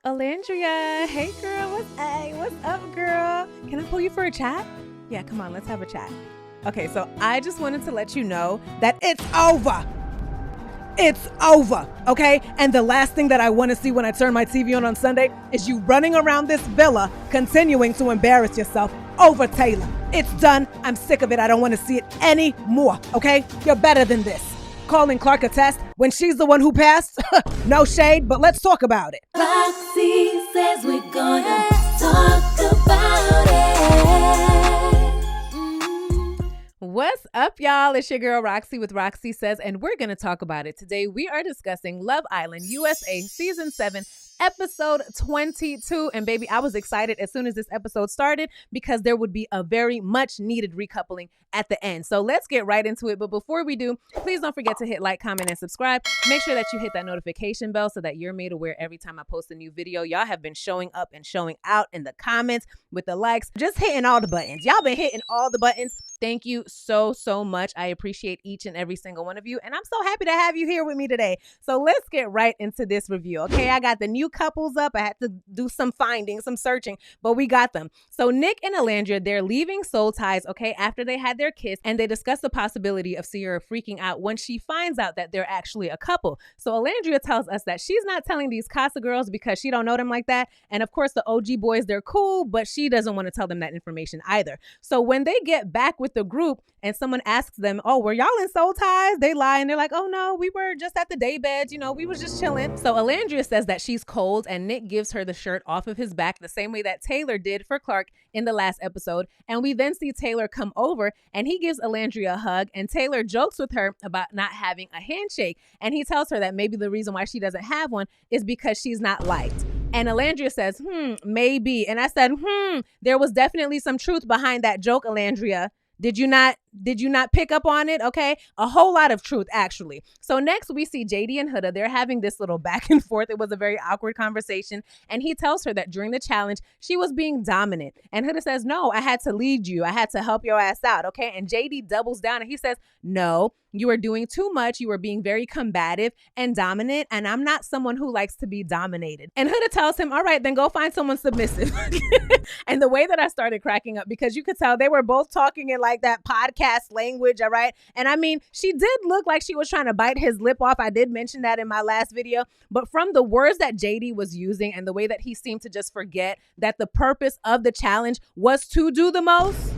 Alandria, hey girl, what's up, girl? Can I pull you for a chat? Yeah, come on, let's have a chat. Okay, so I just wanted to let you know that it's over. It's over, okay? And the last thing that I want to see when I turn my TV on Sunday is you running around this villa continuing to embarrass yourself over Taylor. It's done. I'm sick of it. I don't want to see it anymore, okay? You're better than this. Calling Clark a test when she's the one who passed? No shade, but let's talk about it. Roxiie says we're gonna talk about it. What's up, y'all? It's your girl Roxiie with Roxiie Says, and we're going to talk about it. Today, we are discussing Love Island USA Season 7, Episode 22. And baby, I was excited as soon as this episode started because there would be a very much needed recoupling at the end. So let's get right into it. But before we do, please don't forget to hit like, comment, and subscribe. Make sure that you hit that notification bell so that you're made aware every time I post a new video. Y'all have been showing up and showing out in the comments with the likes, just hitting all the buttons. Y'all been hitting all the buttons. Thank you so much. I appreciate each and every single one of you. And I'm so happy to have you here with me today. So let's get right into this review. Okay, I got the new couples up. I had to do some finding, some searching, but we got them. So Nick and Alandria, they're leaving Soul Ties, okay, after they had their kiss, and they discuss the possibility of Sierra freaking out when she finds out that they're actually a couple. So Alandria tells us that she's not telling these Casa girls because she don't know them like that. And of course, the OG boys, they're cool, but she doesn't want to tell them that information either. So when they get back with the group and someone asks them, oh, were y'all in Soul Ties? They lie and they're like, oh no, we were just at the day beds. You know, we was just chilling. So Alandria says that she's cold and Nick gives her the shirt off of his back the same way that Taylor did for Clark in the last episode. And we then see Taylor come over and he gives Alandria a hug, and Taylor jokes with her about not having a handshake. And he tells her that maybe the reason why she doesn't have one is because she's not liked. And Alandria says, maybe. And I said, there was definitely some truth behind that joke, Alandria. Did you not pick up on it? Okay. A whole lot of truth, actually. So next we see JD and Huda. They're having this little back and forth. It was a very awkward conversation. And he tells her that during the challenge, she was being dominant. And Huda says, no, I had to lead you. I had to help your ass out. Okay. And JD doubles down and he says, no, you were doing too much. You were being very combative and dominant. And I'm not someone who likes to be dominated. And Huda tells him, all right, then go find someone submissive. And the way that I started cracking up, because you could tell they were both talking in like that podcast language. All right. And I mean, she did look like she was trying to bite his lip off. I did mention that in my last video. But from the words that JD was using and the way that he seemed to just forget that the purpose of the challenge was to do the most,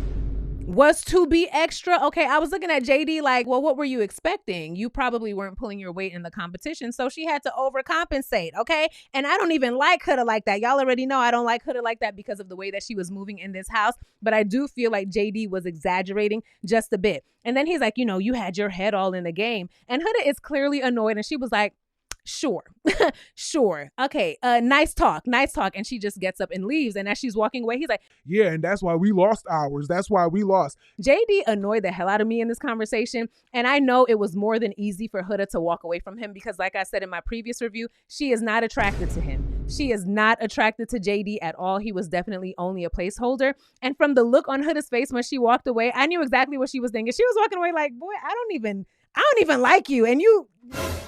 was to be extra. Okay, I was looking at JD like, well, what were you expecting? You probably weren't pulling your weight in the competition, so she had to overcompensate, okay? And I don't even like Huda like that. Y'all already know I don't like Huda like that because of the way that she was moving in this house, but I do feel like JD was exaggerating just a bit. And then he's like, you know, you had your head all in the game. And Huda is clearly annoyed, and she was like, sure. Sure. Okay. Nice talk. And she just gets up and leaves. And as she's walking away, he's like, yeah, and that's why we lost ours. That's why we lost. JD annoyed the hell out of me in this conversation. And I know it was more than easy for Huda to walk away from him because, like I said in my previous review, she is not attracted to him. She is not attracted to JD at all. He was definitely only a placeholder. And from the look on Huda's face when she walked away, I knew exactly what she was thinking. She was walking away like, boy, I don't even like you. And you,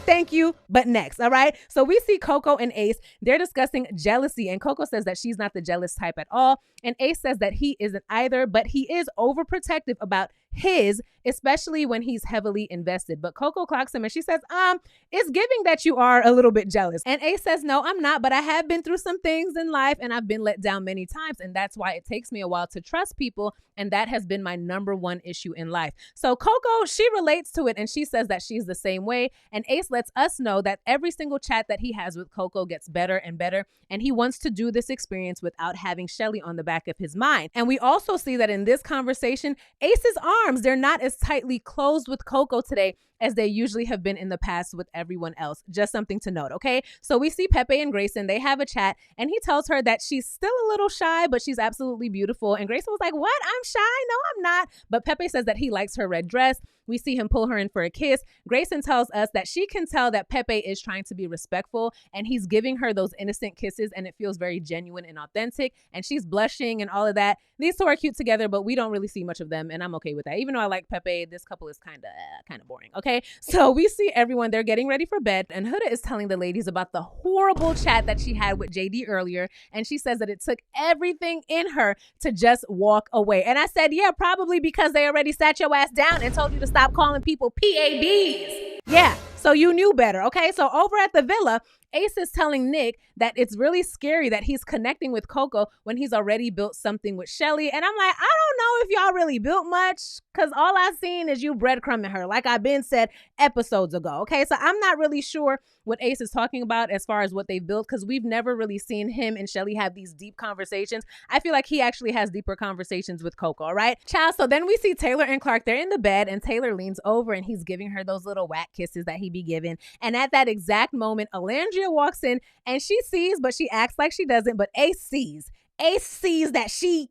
thank you, but next, all right? So we see Coco and Ace. They're discussing jealousy, and Coco says that she's not the jealous type at all. And Ace says that he isn't either, but he is overprotective about his, especially when he's heavily invested. But Coco clocks him and she says, it's giving that you are a little bit jealous. And Ace says, no, I'm not, but I have been through some things in life and I've been let down many times. And that's why it takes me a while to trust people. And that has been my number one issue in life. So Coco, she relates to it and she says that she's the same way. And Ace lets us know that every single chat that he has with Coco gets better and better. And he wants to do this experience without having Shelly on the back of his mind. And we also see that in this conversation, Ace's arms, they're not as tightly closed with Coco today as they usually have been in the past with everyone else. Just something to note, okay? So we see Pepe and Grayson. They have a chat, and he tells her that she's still a little shy, but she's absolutely beautiful. And Grayson was like, what? I'm shy? No, I'm not. But Pepe says that he likes her red dress. We see him pull her in for a kiss. Grayson tells us that she can tell that Pepe is trying to be respectful, and he's giving her those innocent kisses, and it feels very genuine and authentic, and she's blushing and all of that. These two are cute together, but we don't really see much of them, and I'm okay with that. Even though I like Pepe, this couple is kind of boring. Okay. okay? So we see everyone, they're getting ready for bed, and Huda is telling the ladies about the horrible chat that she had with JD earlier, and she says that it took everything in her to just walk away. And I said, yeah, probably because they already sat your ass down and told you to stop calling people PABs. Yeah, so you knew better, okay? So over at the villa, Ace is telling Nick that it's really scary that he's connecting with Coco when he's already built something with Shelly. And I'm like, I don't know if y'all really built much, because all I've seen is you breadcrumbing her, like I've been said episodes ago, okay? So I'm not really sure what Ace is talking about as far as what they built, because we've never really seen him and Shelly have these deep conversations. I feel like he actually has deeper conversations with Coco, all right? Child, so then we see Taylor and Clark, they're in the bed, and Taylor leans over and he's giving her those little whack kisses that he be giving. And at that exact moment, Alandria walks in and she sees, but she acts like she doesn't, but Ace sees. Ace sees that she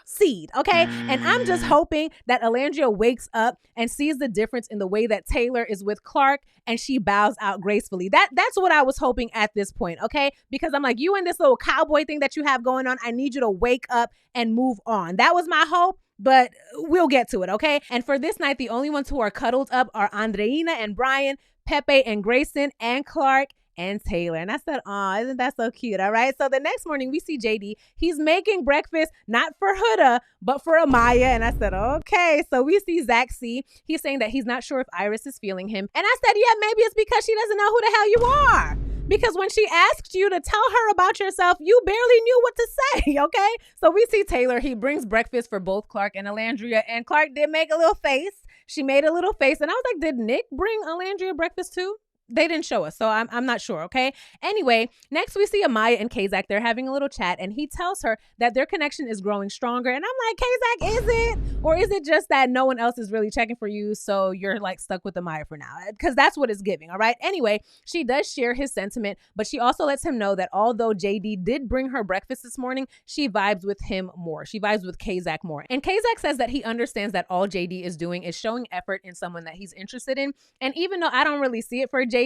seed, okay? And I'm just hoping that Alandria wakes up and sees the difference in the way that Taylor is with Clark and she bows out gracefully. That's what I was hoping at this point, okay? Because I'm like, you and this little cowboy thing that you have going on, I need you to wake up and move on. That was my hope, but we'll get to it, okay? And for this night, the only ones who are cuddled up are Andreina and Brian, Pepe and Grayson, and Clark and Taylor. And I said, oh, isn't that so cute? All right. So the next morning we see JD. He's making breakfast, not for Huda, but for Amaya. And I said, okay. So we see Zach C. He's saying that he's not sure if Iris is feeling him. And I said, yeah, maybe it's because she doesn't know who the hell you are. Because when she asked you to tell her about yourself, you barely knew what to say, okay? So we see Taylor. He brings breakfast for both Clark and Alandria. And Clark did make a little face. She made a little face. And I was like, did Nick bring Alandria breakfast too? They didn't show us, so I'm not sure, okay? Anyway, next we see Amaya and Kazak. They're having a little chat, and he tells her that their connection is growing stronger. And I'm like, Kazak, is it? Or is it just that no one else is really checking for you, so you're like stuck with Amaya for now? Because that's what it's giving, all right? Anyway, she does share his sentiment, but she also lets him know that although JD did bring her breakfast this morning, she vibes with him more. She vibes with Kazak more. And Kazak says that he understands that all JD is doing is showing effort in someone that he's interested in. And even though I don't really see it for JD,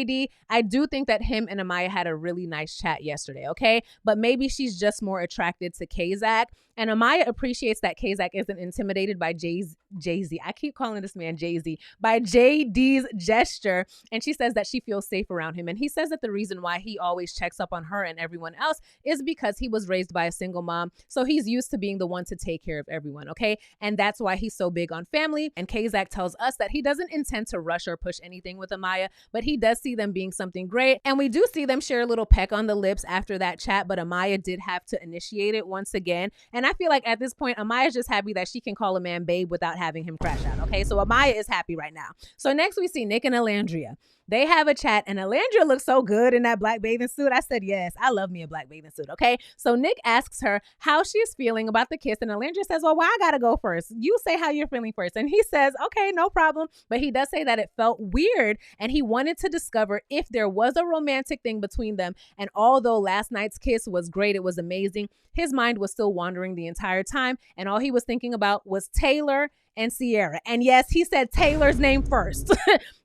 I do think that him and Amaya had a really nice chat yesterday, okay? But maybe she's just more attracted to Kazak. And Amaya appreciates that Kazak isn't intimidated by Jay-Z. I keep calling this man Jay-Z. By JD's gesture. And she says that she feels safe around him. And he says that the reason why he always checks up on her and everyone else is because he was raised by a single mom. So he's used to being the one to take care of everyone, okay? And that's why he's so big on family. And Kazak tells us that he doesn't intend to rush or push anything with Amaya, but he does see them being something great. And we do see them share a little peck on the lips after that chat, but Amaya did have to initiate it once again. And I feel like at this point, Amaya's just happy that she can call a man babe without having him crash out, okay? So Amaya is happy right now. So next we see Nick and Alandria. They have a chat, and Alandria looks so good in that black bathing suit. I said, yes, I love me a black bathing suit, okay? So Nick asks her how she is feeling about the kiss, and Alandria says, well, why I gotta go first? You say how you're feeling first. And he says, okay, no problem. But he does say that it felt weird, and he wanted to discover if there was a romantic thing between them. And although last night's kiss was great, it was amazing, his mind was still wandering the entire time, and all he was thinking about was Taylor and Sierra. And yes, he said Taylor's name first.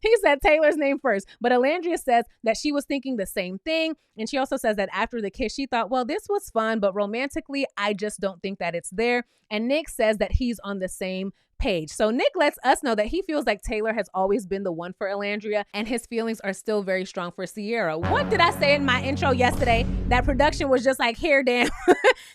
He said Taylor's name first. But Alandria says that she was thinking the same thing. And she also says that after the kiss, she thought, well, this was fun, but romantically, I just don't think that it's there. And Nick says that he's on the same page. So Nick lets us know that he feels like Taylor has always been the one for Alandria, and his feelings are still very strong for Sierra. What did I say in my intro yesterday? That production was just like, here, damn,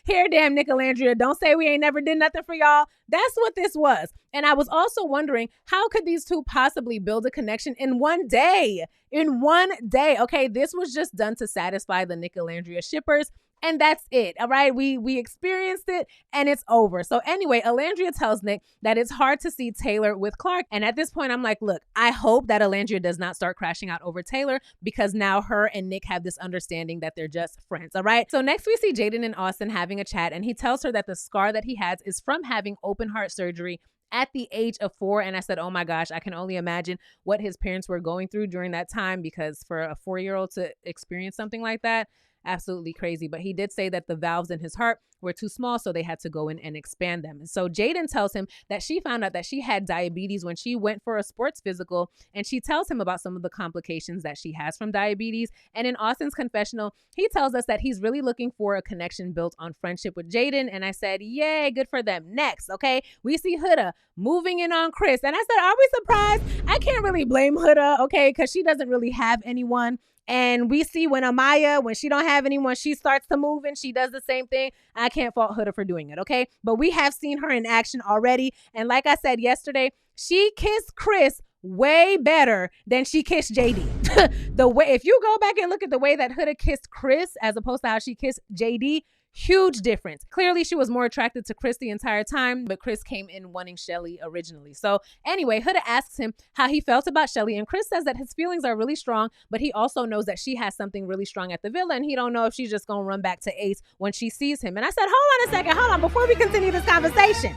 here, damn, Nick Alandria. Don't say we ain't never did nothing for y'all. That's what this was. And I was also wondering, how could these two possibly build a connection in one day? In one day. Okay, this was just done to satisfy the Nick Alandria shippers. And that's it. All right. We experienced it and it's over. So anyway, Alandria tells Nick that it's hard to see Taylor with Clark. And at this point, I'm like, look, I hope that Alandria does not start crashing out over Taylor, because now her and Nick have this understanding that they're just friends. All right. So next we see Jaden and Austin having a chat, and he tells her that the scar that he has is from having open heart surgery at the age of 4. And I said, oh my gosh, I can only imagine what his parents were going through during that time, because for a 4-year-old to experience something like that, absolutely crazy. But he did say that the valves in his heart were too small, so they had to go in and expand them. And so Jaden tells him that she found out that she had diabetes when she went for a sports physical, and she tells him about some of the complications that she has from diabetes. And in Austin's confessional, he tells us that he's really looking for a connection built on friendship with Jaden. And I said, yay, good for them. Next, okay, we see Huda moving in on Chris. And I said, are we surprised? I can't really blame Huda, okay, because she doesn't really have anyone. And we see when Amaya, when she don't have anyone, she starts to move and she does the same thing. I can't fault Huda for doing it, okay? But we have seen her in action already. And like I said yesterday, she kissed Chris way better than she kissed JD. The way, if you go back and look at the way that Huda kissed Chris as opposed to how she kissed JD, huge difference. Clearly, she was more attracted to Chris the entire time, but Chris came in wanting Shelly originally. So anyway, Huda asks him how he felt about Shelly, and Chris says that his feelings are really strong, but he also knows that she has something really strong at the villa, and he don't know if she's just gonna run back to Ace when she sees him. And I said, hold on a second, hold on, before we continue this conversation,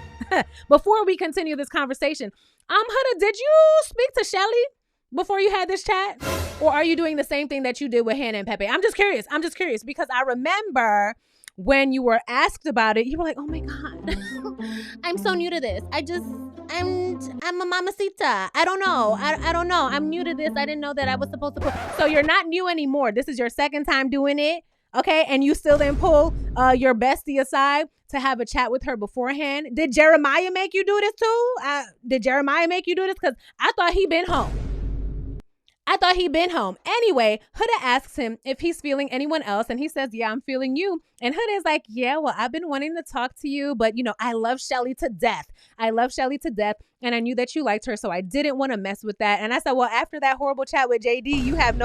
Huda, did you speak to Shelly before you had this chat? Or are you doing the same thing that you did with Hannah and Pepe? I'm just curious because I remember when you were asked about it, you were like, oh my God, I'm so new to this. I'm a mamacita. I don't know. I don't know. I'm new to this. I didn't know that I was supposed to pull. So you're not new anymore. This is your second time doing it. Okay. And you still didn't pull your bestie aside to have a chat with her beforehand. Did Jeremiah make you do this too? Because I thought he'd been home. Anyway, Huda asks him if he's feeling anyone else, and he says, yeah, I'm feeling you. And Huda is like, yeah, well, I've been wanting to talk to you, but I love Shelly to death. And I knew that you liked her, so I didn't want to mess with that. And I said, well, after that horrible chat with JD, you have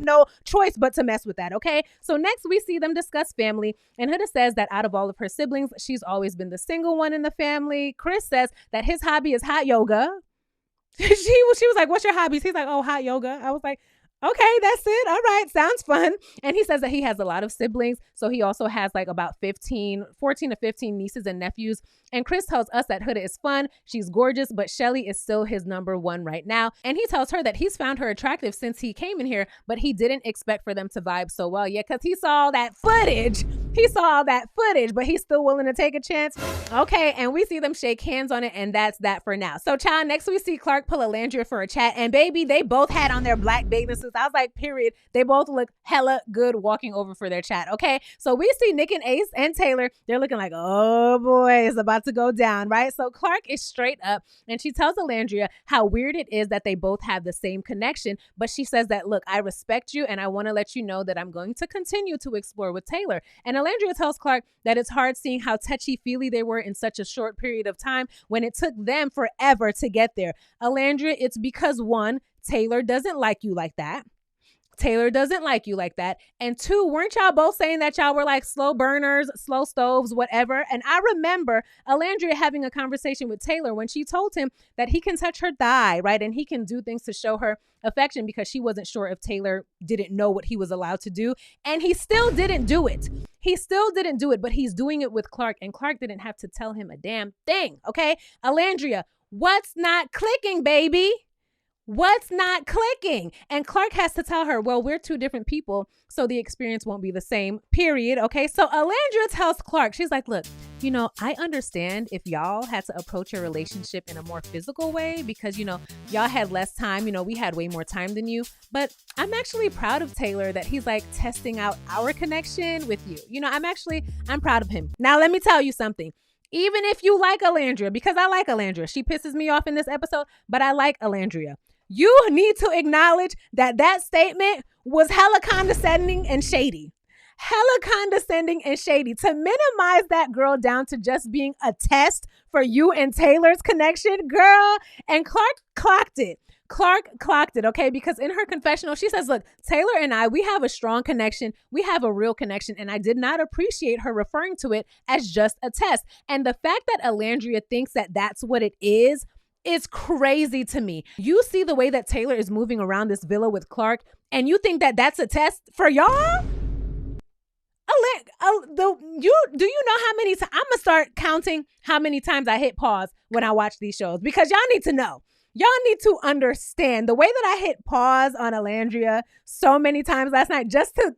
no choice but to mess with that, okay? So next we see them discuss family, and Huda says that out of all of her siblings, she's always been the single one in the family. Chris says that his hobby is hot yoga. She was like, what's your hobbies? He's like, oh, hot yoga. I was like, okay, that's it. All right. Sounds fun. And he says that he has a lot of siblings. So he also has like about 14 to 15 nieces and nephews. And Chris tells us that Huda is fun. She's gorgeous, but Shelly is still his number one right now. And he tells her that he's found her attractive since he came in here, but he didn't expect for them to vibe so well yet because he saw all that footage, but he's still willing to take a chance. Okay, and we see them shake hands on it, and that's that for now. So, child, next we see Clark pull Alandria for a chat, and baby, they both had on their black bathing suits. I was like, period. They both look hella good walking over for their chat, okay? So we see Nick and Ace and Taylor. They're looking like, oh boy, it's about to go down, right? So Clark is straight up, and she tells Alandria how weird it is that they both have the same connection, but she says that, look, I respect you, and I want to let you know that I'm going to continue to explore with Taylor. And Alandria tells Clark that it's hard seeing how touchy-feely they were in such a short period of time when it took them forever to get there. Alandria, it's because one, Taylor doesn't like you like that. And two, weren't y'all both saying that y'all were like slow burners, slow stoves, whatever? And I remember Alandria having a conversation with Taylor when she told him that he can touch her thigh, right? And he can do things to show her affection because she wasn't sure if Taylor didn't know what he was allowed to do. And he still didn't do it. But he's doing it with Clark, and Clark didn't have to tell him a damn thing, okay? Alandria, what's not clicking, baby? What's not clicking? And Clark has to tell her, well, we're two different people, so the experience won't be the same, period. Okay, so Alandria tells Clark, she's like, look, I understand if y'all had to approach your relationship in a more physical way because, y'all had less time. We had way more time than you. But I'm actually proud of Taylor that he's like testing out our connection with you. I'm proud of him. Now, let me tell you something. Even if you like Alandria, because I like Alandria, she pisses me off in this episode, but I like Alandria. You need to acknowledge that statement was hella condescending and shady. To minimize that girl down to just being a test for you and Taylor's connection, girl. And Clark clocked it, okay? Because in her confessional, she says, look, Taylor and I, we have a strong connection. We have a real connection. And I did not appreciate her referring to it as just a test. And the fact that Alandria thinks that that's what it is crazy to me. You see the way that Taylor is moving around this villa with Clark, and you think that that's a test for y'all? Do you know how many times? I'm going to start counting how many times I hit pause when I watch these shows because y'all need to know. Y'all need to understand the way that I hit pause on Alandria so many times last night just to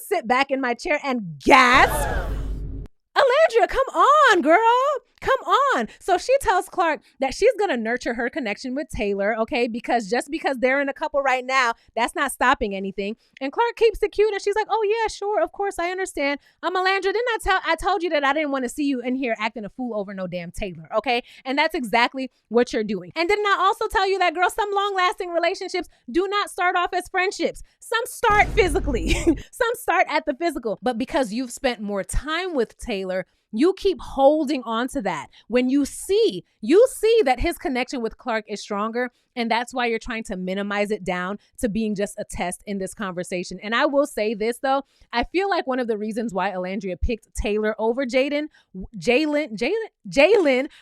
sit back in my chair and gasp. Alandria, come on, girl. Come on. So she tells Clark that she's going to nurture her connection with Taylor, okay? Because just because they're in a couple right now, that's not stopping anything. And Clark keeps it cute and she's like, oh yeah, sure. Of course, I understand. Alandria, didn't I told you that I didn't want to see you in here acting a fool over no damn Taylor, okay? And that's exactly what you're doing. And didn't I also tell you that, girl, some long-lasting relationships do not start off as friendships. Some start physically. Some start at the physical. But because you've spent more time with Taylor, you keep holding on to that. When you see that his connection with Clark is stronger, and that's why you're trying to minimize it down to being just a test in this conversation. And I will say this though, I feel like one of the reasons why Alandria picked Taylor over Jalen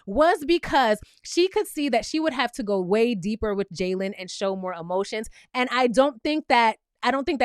was because she could see that she would have to go way deeper with Jalen and show more emotions. And I don't think that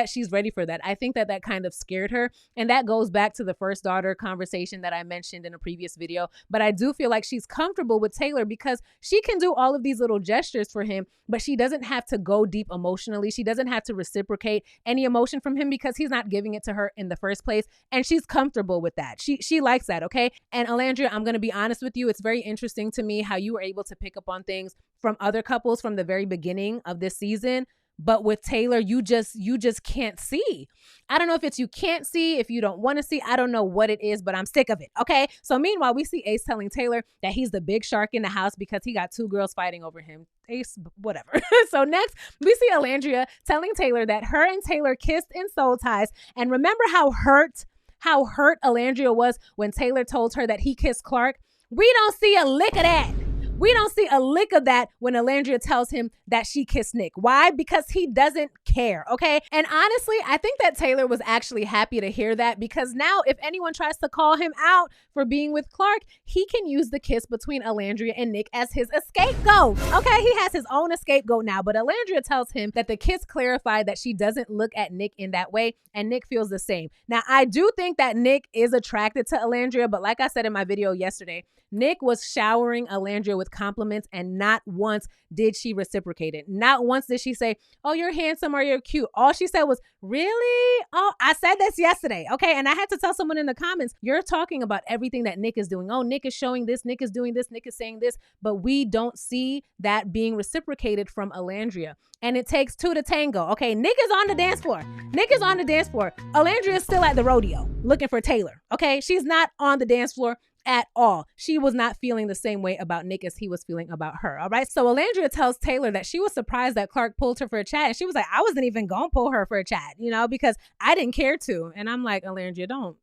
she's ready for that. I think that kind of scared her. And that goes back to the first daughter conversation that I mentioned in a previous video. But I do feel like she's comfortable with Taylor because she can do all of these little gestures for him, but she doesn't have to go deep emotionally. She doesn't have to reciprocate any emotion from him because he's not giving it to her in the first place. And she's comfortable with that. She likes that, okay? And Alandria, I'm going to be honest with you. It's very interesting to me how you were able to pick up on things from other couples from the very beginning of this season. But with Taylor, you just can't see. I don't know if it's you can't see, if you don't want to see. I don't know what it is, but I'm sick of it. Okay. So meanwhile, we see Ace telling Taylor that he's the big shark in the house because he got two girls fighting over him. Ace, whatever. So next, we see Alandria telling Taylor that her and Taylor kissed in soul ties. And remember how hurt Alandria was when Taylor told her that he kissed Clark? We don't see a lick of that. We don't see a lick of that when Alandria tells him that she kissed Nick. Why? Because he doesn't care, okay? And honestly, I think that Taylor was actually happy to hear that because now if anyone tries to call him out for being with Clark, he can use the kiss between Alandria and Nick as his scapegoat, okay? He has his own scapegoat now, but Alandria tells him that the kiss clarified that she doesn't look at Nick in that way, and Nick feels the same. Now, I do think that Nick is attracted to Alandria, but like I said in my video yesterday, Nick was showering Alandria with compliments and not once did she reciprocate it. Not once did she say, oh, you're handsome or you're cute. All she said was, really? Oh, I said this yesterday. Okay. And I had to tell someone in the comments, you're talking about everything that Nick is doing. Oh, Nick is showing this. Nick is doing this. Nick is saying this. But we don't see that being reciprocated from Alandria. And it takes two to tango. Okay. Nick is on the dance floor. Nick is on the dance floor. Alandria is still at the rodeo looking for Taylor. Okay. She's not on the dance floor at all. She was not feeling the same way about Nick as he was feeling about her. All right. So Alandria tells Taylor that she was surprised that Clark pulled her for a chat. And she was like, I wasn't even going to pull her for a chat, because I didn't care to. And I'm like, Alandria, don't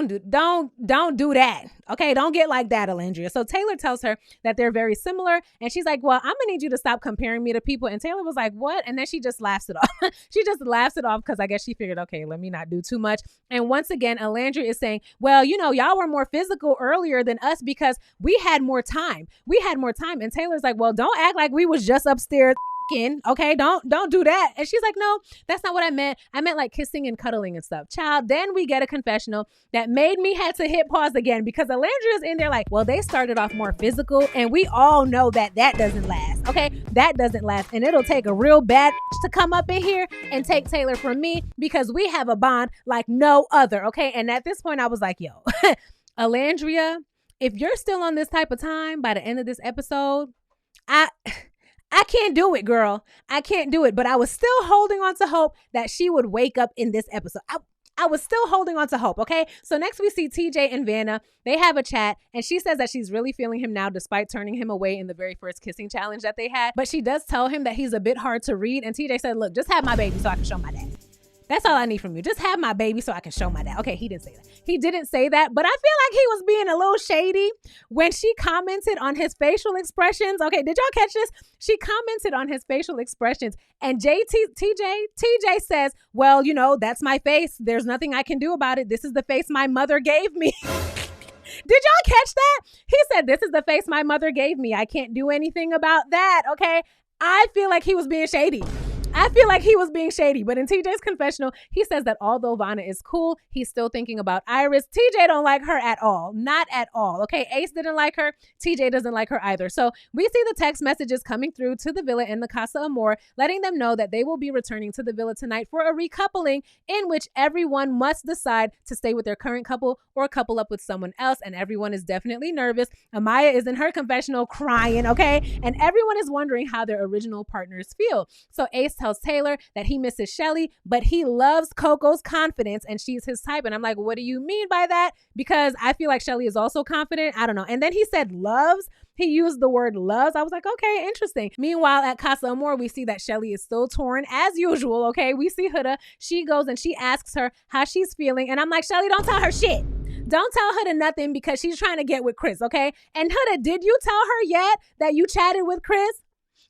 do that. Okay. Don't get like that, Alandria. So Taylor tells her that they're very similar. And she's like, well, I'm going to need you to stop comparing me to people. And Taylor was like, what? And then she just laughs it off. She just laughs it off because I guess she figured, okay, let me not do too much. And once again, Alandria is saying, well, y'all were more physical earlier than us because we had more time. And Taylor's like, well, don't act like we was just upstairs. Okay, don't do that. And she's like, no, that's not what I meant. I meant like kissing and cuddling and stuff. Child, then we get a confessional that made me have to hit pause again because Alandria's in there like, well, they started off more physical and we all know that doesn't last. Okay, that doesn't last. And it'll take a real bad to come up in here and take Taylor from me because we have a bond like no other. Okay, and at this point I was like, yo, Alandria, if you're still on this type of time by the end of this episode, I can't do it, girl. I can't do it. But I was still holding on to hope that she would wake up in this episode. I was still holding on to hope, okay? So next we see TJ and Vanna. They have a chat, and she says that she's really feeling him now despite turning him away in the very first kissing challenge that they had. But she does tell him that he's a bit hard to read, and TJ said, look, just have my baby so I can show my dad. That's all I need from you. Just have my baby so I can show my dad. Okay, he didn't say that. He didn't say that, but I feel like he was being a little shady when she commented on his facial expressions. Okay, did y'all catch this? She commented on his facial expressions, and TJ says, well, that's my face. There's nothing I can do about it. This is the face my mother gave me. Did y'all catch that? He said, this is the face my mother gave me. I can't do anything about that, okay? I feel like he was being shady. I feel like he was being shady. But in TJ's confessional, he says that although Vanna is cool, he's still thinking about Iris. TJ don't like her at all. Not at all. Okay, Ace didn't like her. TJ doesn't like her either. So we see the text messages coming through to the villa in the Casa Amor, letting them know that they will be returning to the villa tonight for a recoupling in which everyone must decide to stay with their current couple or couple up with someone else. And everyone is definitely nervous. Amaya is in her confessional crying, okay? And everyone is wondering how their original partners feel. So Ace tells Taylor that he misses Shelly, but he loves Coco's confidence and she's his type. And I'm like, what do you mean by that? Because I feel like Shelly is also confident. I don't know. And then he said loves. He used the word loves. I was like, okay, interesting. Meanwhile, at Casa Amor, we see that Shelly is still torn as usual, okay? We see Huda. She goes and she asks her how she's feeling. And I'm like, Shelly, don't tell her shit. Don't tell Huda nothing because she's trying to get with Chris, okay? And Huda, did you tell her yet that you chatted with Chris?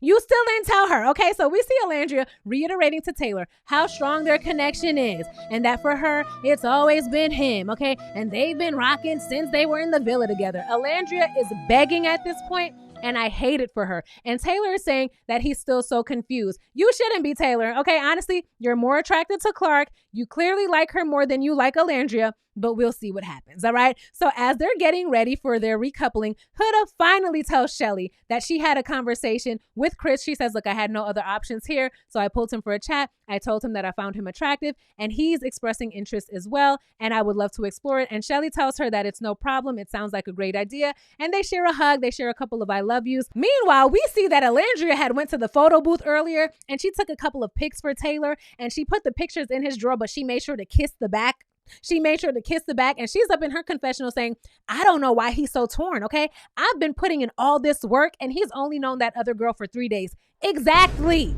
You still didn't tell her, okay? So we see Alandria reiterating to Taylor how strong their connection is and that for her, it's always been him, okay? And they've been rocking since they were in the villa together. Alandria is begging at this point, and I hate it for her. And Taylor is saying that he's still so confused. You shouldn't be, Taylor, okay? Honestly, you're more attracted to Clark. You clearly like her more than you like Alandria, but we'll see what happens, all right? So as they're getting ready for their recoupling, Huda finally tells Shelly that she had a conversation with Chris. She says, look, I had no other options here, so I pulled him for a chat. I told him that I found him attractive, and he's expressing interest as well, and I would love to explore it. And Shelly tells her that it's no problem. It sounds like a great idea, and they share a hug. They share a couple of I love yous. Meanwhile, we see that Alandria had went to the photo booth earlier, and she took a couple of pics for Taylor, and she put the pictures in his drawer, but she made sure to kiss the back. She made sure to kiss the back, and she's up in her confessional saying, I don't know why he's so torn, okay? I've been putting in all this work, and he's only known that other girl for 3 days. Exactly.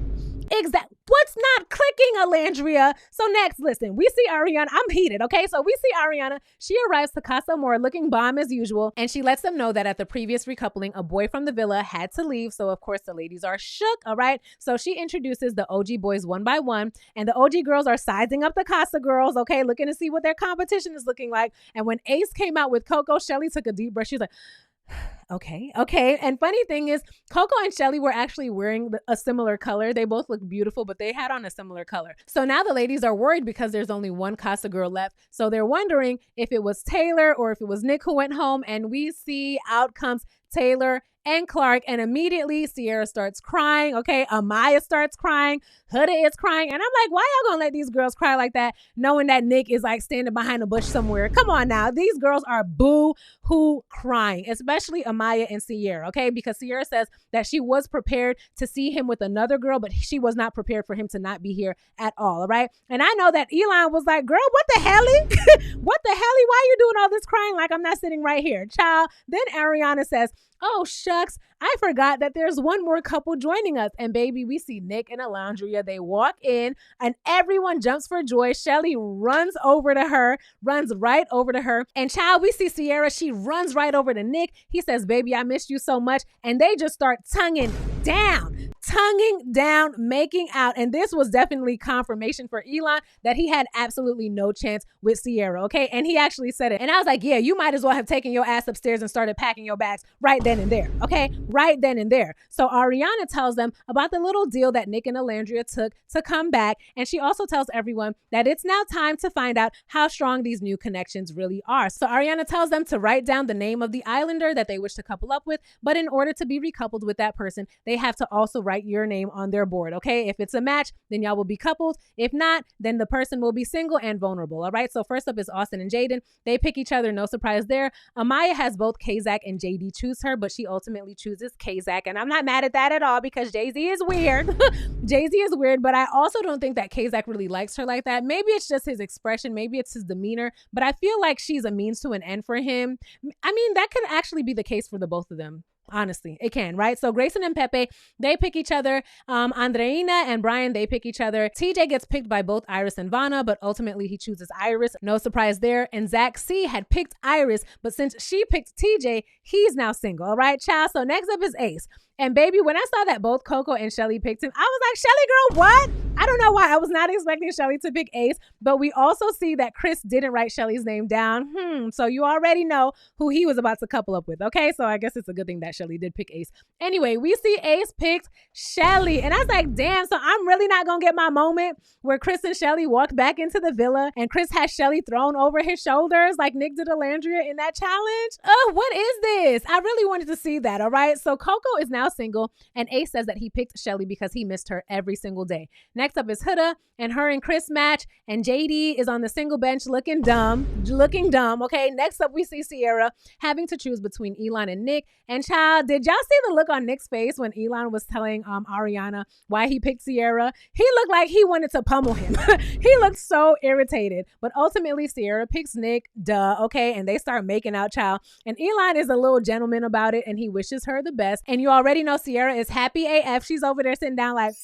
What's not clicking, Alandria? So next, listen, we see Ariana. I'm heated, okay? So we see Ariana. She arrives to Casa Amor looking bomb as usual, and she lets them know that at the previous recoupling, a boy from the villa had to leave. So of course, the ladies are shook, all right? So she introduces the OG boys one by one, and the OG girls are sizing up the Casa girls, okay? Looking to see what their competition is looking like. And when Ace came out with Coco, Shelly took a deep breath. She's like, okay. And funny thing is, Coco and Shelly were actually wearing a similar color. They both look beautiful, but they had on a similar color. So now the ladies are worried because there's only one Casa girl left. So they're wondering if it was Taylor or if it was Nick who went home. And we see out comes Taylor and Clark, and immediately Sierra starts crying, okay? Amaya starts crying, Huda is crying, and I'm like, why y'all gonna let these girls cry like that, knowing that Nick is like standing behind a bush somewhere? Come on now, these girls are boo-hoo crying, especially Amaya and Sierra, okay? Because Sierra says that she was prepared to see him with another girl, but she was not prepared for him to not be here at all right? And I know that Elon was like, girl, what the helly? What the helly? Why are you doing all this crying like I'm not sitting right here, child? Then Ariana says, oh, shucks, I forgot that there's one more couple joining us. And baby, we see Nick and Alandria. They walk in and everyone jumps for joy. Shelly runs right over to her. And child, we see Sierra. She runs right over to Nick. He says, baby, I missed you so much. And they just start tonguing down, making out. And this was definitely confirmation for Elon that he had absolutely no chance with Sierra, okay? And he actually said it. And I was like, yeah, you might as well have taken your ass upstairs and started packing your bags right then and there, okay? Right then and there. So Ariana tells them about the little deal that Nick and Alandria took to come back. And she also tells everyone that it's now time to find out how strong these new connections really are. So Ariana tells them to write down the name of the islander that they wish to couple up with. But in order to be recoupled with that person, they have to also write your name on their board, okay? If it's a match, then y'all will be coupled. If not, then the person will be single and vulnerable, all right? So first up is Austin and Jaden. They pick each other, no surprise there. Amaya has both Kazak and JD choose her, but she ultimately chooses Kazak. And I'm not mad at that at all because Jay-Z is weird. Jay-Z is weird, but I also don't think that Kazak really likes her like that. Maybe it's just his expression. Maybe it's his demeanor, but I feel like she's a means to an end for him. I mean, that could actually be the case for the both of them. Honestly, it can, right? So Grayson and Pepe, they pick each other. Andreina and Brian, they pick each other. TJ gets picked by both Iris and Vanna, but ultimately he chooses Iris. No surprise there. And Zach C had picked Iris, but since she picked TJ, he's now single, all right, child? So next up is Ace. And baby, when I saw that both Coco and Shelly picked him, I was like, Shelly girl, what? I don't know why. I was not expecting Shelly to pick Ace, but we also see that Chris didn't write Shelly's name down. So you already know who he was about to couple up with, okay? So I guess it's a good thing that Shelly did pick Ace. Anyway, we see Ace picked Shelly, and I was like, damn, so I'm really not gonna get my moment where Chris and Shelly walked back into the villa and Chris has Shelly thrown over his shoulders like Nick did Alandria in that challenge. What is this? I really wanted to see that, all right? So Coco is now single, and Ace says that he picked Shelly because he missed her every single day. Next up is Huda, and her and Chris match, and JD is on the single bench looking dumb, okay? Next up, we see Sierra having to choose between Elon and Nick. And child, did y'all see the look on Nick's face when Elon was telling Ariana why he picked Sierra? He looked like he wanted to pummel him. He looked so irritated. But ultimately, Sierra picks Nick, okay? And they start making out, child. And Elon is a little gentleman about it, and he wishes her the best. And you already know Sierra is happy AF. She's over there sitting down like,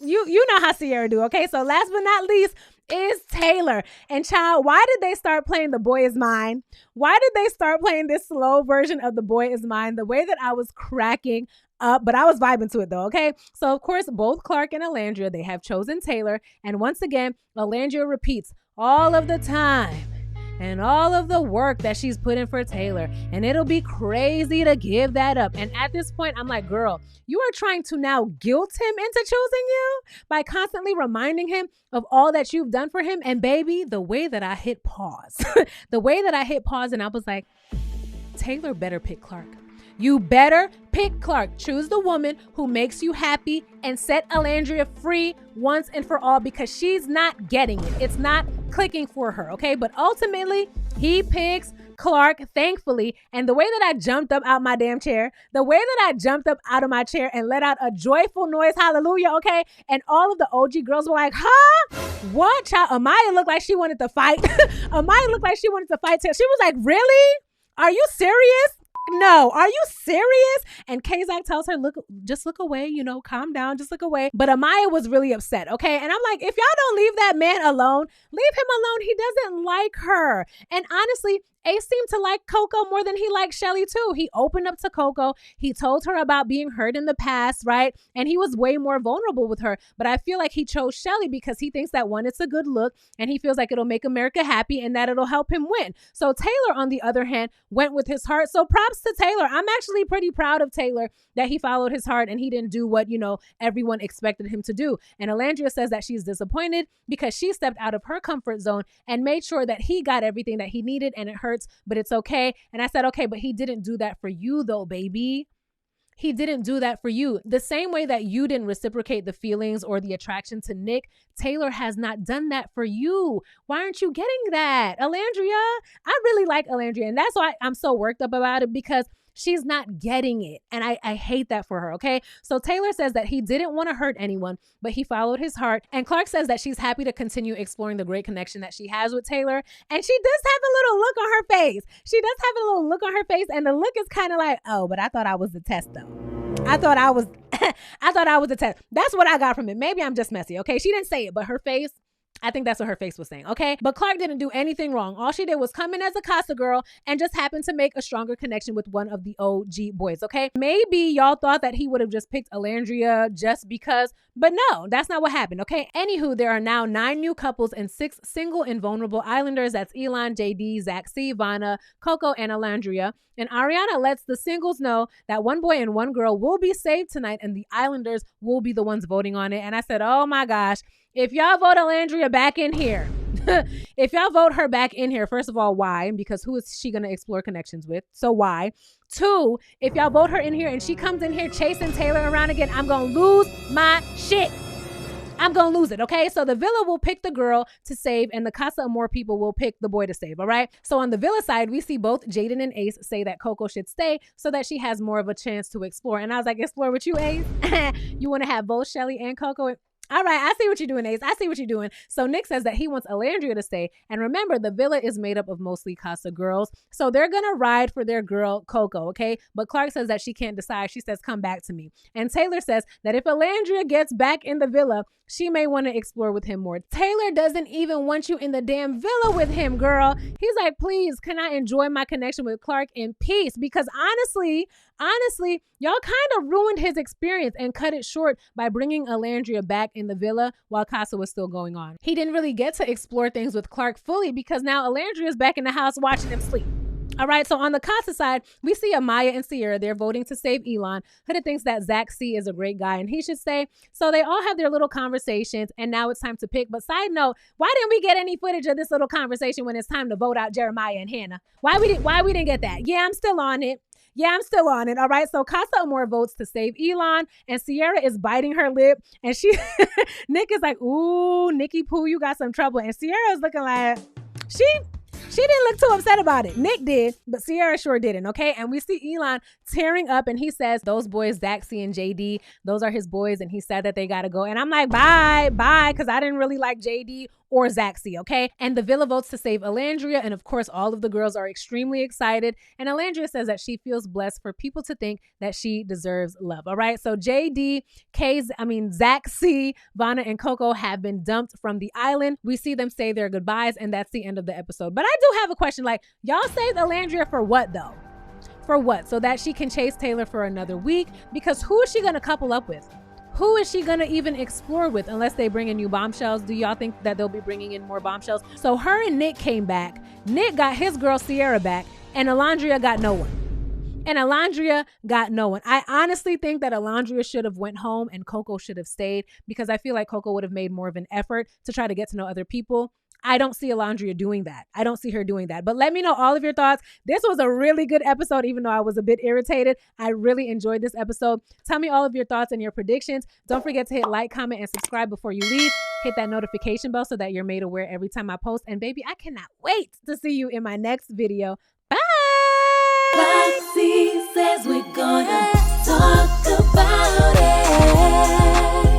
you know how Sierra do, okay? So last but not least is Taylor. And child, why did they start playing The Boy Is Mine? Why did they start playing this slow version of The Boy Is Mine? The way that I was cracking up, but I was vibing to it though, okay? So of course, both Clark and Alandria, they have chosen Taylor. And once again, Alandria repeats all of the time and all of the work that she's put in for Taylor. And it'll be crazy to give that up. And at this point, I'm like, girl, you are trying to now guilt him into choosing you by constantly reminding him of all that you've done for him. And baby, the way that I hit pause, and I was like, Taylor better pick Clark. You better pick Clark. Choose the woman who makes you happy and set Alandria free once and for all, because she's not getting it. It's not clicking for her, okay? But ultimately, he picks Clark, thankfully. And the way that I jumped up out my damn chair, the way that I jumped up out of my chair and let out a joyful noise, hallelujah, okay? And all of the OG girls were like, huh? What? Child? Amaya looked like she wanted to fight. Amaya looked like she wanted to fight. She was like, really? Are you serious? No, are you serious? And Kazak tells her, just look away, calm down, just look away. But Amaya was really upset, okay? And I'm like, if y'all don't leave that man alone, leave him alone. He doesn't like her. And honestly, Ace seemed to like Coco more than he liked Shelly too. He opened up to Coco. He told her about being hurt in the past, right? And he was way more vulnerable with her. But I feel like he chose Shelly because he thinks that one, it's a good look, and he feels like it'll make America happy and that it'll help him win. So Taylor, on the other hand, went with his heart. So props to Taylor. I'm actually pretty proud of Taylor that he followed his heart and he didn't do what, everyone expected him to do. And Alandria says that she's disappointed because she stepped out of her comfort zone and made sure that he got everything that he needed, and it hurts, but it's okay. And I said, okay, but he didn't do that for you though, baby. He didn't do that for you. The same way that you didn't reciprocate the feelings or the attraction to Nick, Taylor has not done that for you. Why aren't you getting that? Alandria, I really like Alandria, and that's why I'm so worked up about it, because she's not getting it. And I hate that for her, okay? So Taylor says that he didn't want to hurt anyone, but he followed his heart. And Clark says that she's happy to continue exploring the great connection that she has with Taylor. And she does have a little look on her face. And the look is kind of like, oh, but I thought I was the test though. I thought I was the test. That's what I got from it. Maybe I'm just messy, okay? She didn't say it, but her face, I think that's what her face was saying, okay? But Clark didn't do anything wrong. All she did was come in as a Casa girl and just happened to make a stronger connection with one of the OG boys, okay? Maybe y'all thought that he would have just picked Alandria just because, but no, that's not what happened, okay? Anywho, there are now 9 new couples and 6 single and vulnerable islanders. That's Elon, JD, Zaxi, Vanna, Coco, and Alandria. And Ariana lets the singles know that one boy and one girl will be saved tonight and the islanders will be the ones voting on it. And I said, oh my gosh, if y'all vote Alandria back in here, if y'all vote her back in here, first of all, why? Because who is she going to explore connections with? So why? 2, if y'all vote her in here and she comes in here chasing Taylor around again, I'm going to lose my shit. I'm going to lose it, okay? So the villa will pick the girl to save and the Casa Amor people will pick the boy to save, all right? So on the villa side, we see both Jaden and Ace say that Coco should stay so that she has more of a chance to explore. And I was like, explore with you, Ace? You want to have both Shelly and Coco? All right, I see what you're doing, Ace. I see what you're doing. So Nick says that he wants Alandria to stay. And remember, the villa is made up of mostly Casa girls. So they're going to ride for their girl, Coco, okay? But Clark says that she can't decide. She says, come back to me. And Taylor says that if Alandria gets back in the villa, she may want to explore with him more. Taylor doesn't even want you in the damn villa with him, girl. He's like, please, can I enjoy my connection with Clark in peace? Because honestly, honestly, y'all kind of ruined his experience and cut it short by bringing Alandria back in the villa while Casa was still going on. He didn't really get to explore things with Clark fully because now Alandria is back in the house watching him sleep. All right, so on the Casa side, we see Amaya and Sierra. They're voting to save Elon. Huda thinks that Zach C is a great guy and he should stay. So they all have their little conversations and now it's time to pick. But side note, why didn't we get any footage of this little conversation when it's time to vote out Jeremiah and Hannah? Why we didn't get that? Yeah, I'm still on it. All right. So Casa Amor votes to save Elon and Sierra is biting her lip and Nick is like, ooh, Nikki Pooh, you got some trouble. And Sierra is looking like, she didn't look too upset about it. Nick did, but Sierra sure didn't, okay? And we see Elon tearing up and he says, those boys, Zaxi and JD, those are his boys. And he said that they got to go. And I'm like, bye, because I didn't really like JD or Zaxi, okay? And the villa votes to save Alandria. And of course, all of the girls are extremely excited. And Alandria says that she feels blessed for people to think that she deserves love, all right? So JD, Zach C, Vanna, and Coco have been dumped from the island. We see them say their goodbyes, and that's the end of the episode. But I do have a question, like, y'all saved Alandria for what, though? For what? So that she can chase Taylor for another week? Because who is she gonna couple up with? Who is she gonna even explore with unless they bring in new bombshells? Do y'all think that they'll be bringing in more bombshells? So her and Nick came back. Nick got his girl Sierra back, and Alandria got no one. I honestly think that Alandria should have went home and Coco should have stayed because I feel like Coco would have made more of an effort to try to get to know other people. I don't see Alandria doing that. I don't see her doing that. But let me know all of your thoughts. This was a really good episode, even though I was a bit irritated. I really enjoyed this episode. Tell me all of your thoughts and your predictions. Don't forget to hit like, comment, and subscribe before you leave. Hit that notification bell so that you're made aware every time I post. And baby, I cannot wait to see you in my next video. Bye! Roxiie says we're gonna talk about it.